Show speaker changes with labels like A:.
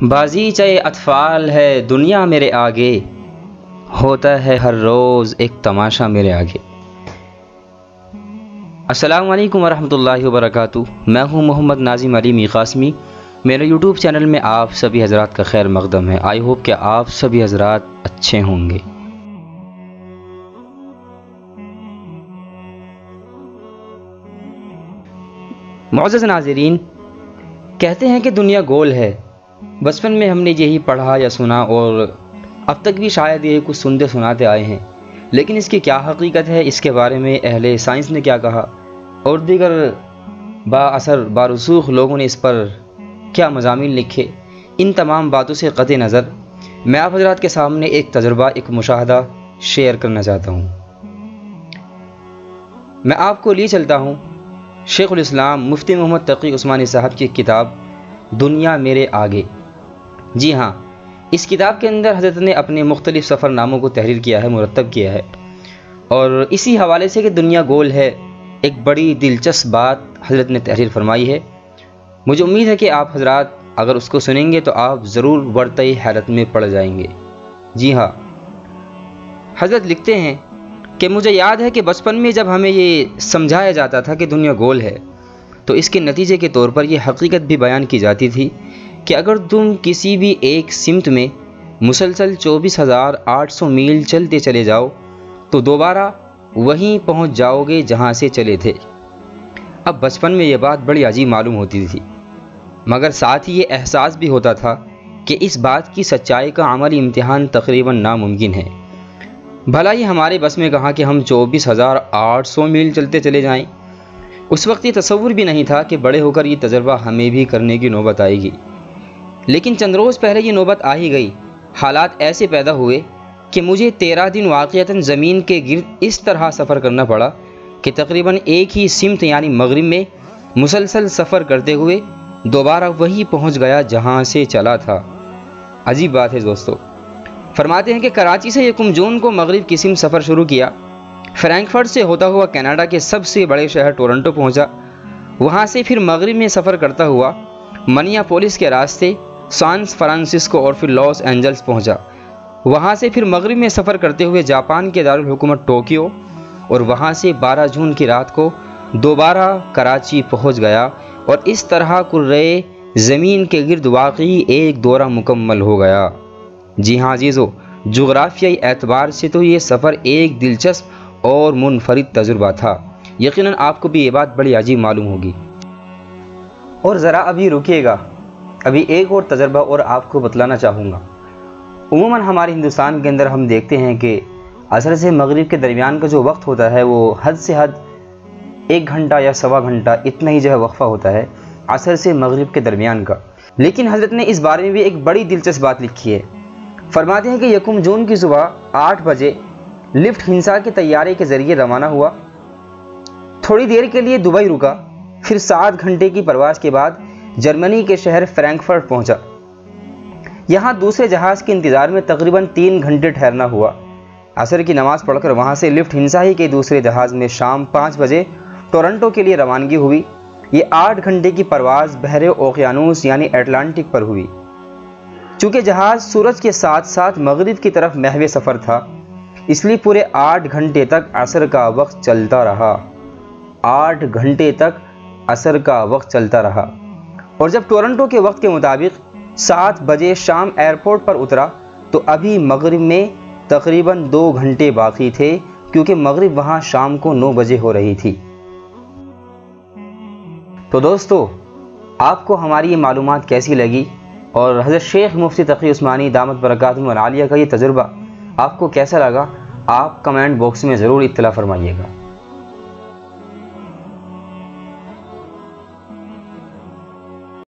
A: بازیچہ اطفال ہے دنیا میرے آگے، ہوتا ہے ہر روز ایک تماشا میرے آگے۔ السلام علیکم ورحمۃ اللہ وبرکاتہ۔ میں ہوں محمد ناظم علی میقاسمی۔ میرے یوٹیوب چینل میں آپ سبھی حضرات کا خیر مقدم ہے۔ آئی ہوپ کہ آپ سبھی حضرات اچھے ہوں گے۔ معزز ناظرین، کہتے ہیں کہ دنیا گول ہے۔ بچپن میں ہم نے یہی پڑھا یا سنا، اور اب تک بھی شاید یہ کچھ سنتے سناتے آئے ہیں، لیکن اس کی کیا حقیقت ہے، اس کے بارے میں اہل سائنس نے کیا کہا، اور دیگر با اثر بارسوخ لوگوں نے اس پر کیا مضامین لکھے، ان تمام باتوں سے قطع نظر میں آپ حضرات کے سامنے ایک تجربہ، ایک مشاہدہ شیئر کرنا چاہتا ہوں۔ میں آپ کو لیے چلتا ہوں شیخ الاسلام مفتی محمد تقی عثمانی صاحب کی کتاب دنیا میرے آگے۔ جی ہاں، اس کتاب کے اندر حضرت نے اپنے مختلف سفر ناموں کو تحریر کیا ہے، مرتب کیا ہے، اور اسی حوالے سے کہ دنیا گول ہے، ایک بڑی دلچسپ بات حضرت نے تحریر فرمائی ہے۔ مجھے امید ہے کہ آپ حضرات اگر اس کو سنیں گے تو آپ ضرور ورطۂ حیرت میں پڑ جائیں گے۔ جی ہاں، حضرت لکھتے ہیں کہ مجھے یاد ہے کہ بچپن میں جب ہمیں یہ سمجھایا جاتا تھا کہ دنیا گول ہے، تو اس کے نتیجے کے طور پر یہ حقیقت بھی بیان کی جاتی تھی کہ اگر تم کسی بھی ایک سمت میں مسلسل 24,800 میل چلتے چلے جاؤ تو دوبارہ وہیں پہنچ جاؤ گے جہاں سے چلے تھے۔ اب بچپن میں یہ بات بڑی عجیب معلوم ہوتی تھی، مگر ساتھ ہی یہ احساس بھی ہوتا تھا کہ اس بات کی سچائی کا عملی امتحان تقریباً ناممکن ہے۔ بھلا یہ ہمارے بس میں کہا کہ ہم 24,800 میل چلتے چلے جائیں۔ اس وقت یہ تصور بھی نہیں تھا کہ بڑے ہو کر یہ تجربہ ہمیں بھی کرنے کی نوبت آئے گی، لیکن چند روز پہلے یہ نوبت آ ہی گئی۔ حالات ایسے پیدا ہوئے کہ مجھے 13 دن واقعتاً زمین کے گرد اس طرح سفر کرنا پڑا کہ تقریباً ایک ہی سمت یعنی مغرب میں مسلسل سفر کرتے ہوئے دوبارہ وہی پہنچ گیا جہاں سے چلا تھا۔ عجیب بات ہے دوستو۔ فرماتے ہیں کہ کراچی سے 1 جون کو مغرب کی سمت سفر شروع کیا، فرینکفرٹ سے ہوتا ہوا کینیڈا کے سب سے بڑے شہر ٹورنٹو پہنچا، وہاں سے پھر مغرب میں سفر کرتا ہوا منیا پولس کے راستے سان فرانسسکو اور پھر لاس اینجلس پہنچا، وہاں سے پھر مغرب میں سفر کرتے ہوئے جاپان کے دارالحکومت ٹوکیو، اور وہاں سے 12 جون کی رات کو دوبارہ کراچی پہنچ گیا، اور اس طرح کرۂ زمین کے گرد واقعی ایک دورہ مکمل ہو گیا۔ جی ہاں عزیزو، جغرافیائی اعتبار سے تو یہ سفر ایک دلچسپ اور منفرد تجربہ تھا۔ یقیناً آپ کو بھی یہ بات بڑی عجیب معلوم ہوگی۔ اور ذرا ابھی رکیے گا، ابھی ایک اور تجربہ اور آپ کو بتلانا چاہوں گا۔ عموماً ہمارے ہندوستان کے اندر ہم دیکھتے ہیں کہ عصر سے مغرب کے درمیان کا جو وقت ہوتا ہے وہ حد سے حد 1 گھنٹہ یا سوا گھنٹہ اتنا ہی وقفہ ہوتا ہے عصر سے مغرب کے درمیان کا، لیکن حضرت نے اس بارے میں بھی ایک بڑی دلچسپ بات لکھی ہے۔ فرماتے ہیں کہ 1 جون کی صبح 8 بجے لفٹ ہنسا کے طیارے کے ذریعے روانہ ہوا، تھوڑی دیر کے لیے دبئی رکا، پھر 7 گھنٹے کی پرواز کے بعد جرمنی کے شہر فرینکفرٹ پہنچا۔ یہاں دوسرے جہاز کے انتظار میں تقریباً 3 گھنٹے ٹھہرنا ہوا۔ عصر کی نماز پڑھ کر وہاں سے لفٹ ہنسا ہی کے دوسرے جہاز میں شام 5 بجے ٹورنٹو کے لیے روانگی ہوئی۔ یہ 8 گھنٹے کی پرواز بحر اوقیانوس یعنی اٹلانٹک پر ہوئی۔ چونکہ جہاز سورج کے ساتھ ساتھ مغرب کی طرف محو سفر تھا، اس لیے پورے 8 گھنٹے تک عصر کا وقت چلتا رہا۔ 8 گھنٹے تک عصر کا وقت چلتا رہا، اور جب ٹورنٹو کے وقت کے مطابق 7 بجے شام ایئرپورٹ پر اترا تو ابھی مغرب میں تقریباً 2 گھنٹے باقی تھے، کیونکہ مغرب وہاں شام کو 9 بجے ہو رہی تھی۔ تو دوستو، آپ کو ہماری یہ معلومات کیسی لگی، اور حضرت شیخ مفتی تقی عثمانی دامت برکاتہم العالیہ کا یہ تجربہ آپ کو کیسا لگا، آپ کمنٹ باکس میں ضرور اطلاع فرمائیے گا۔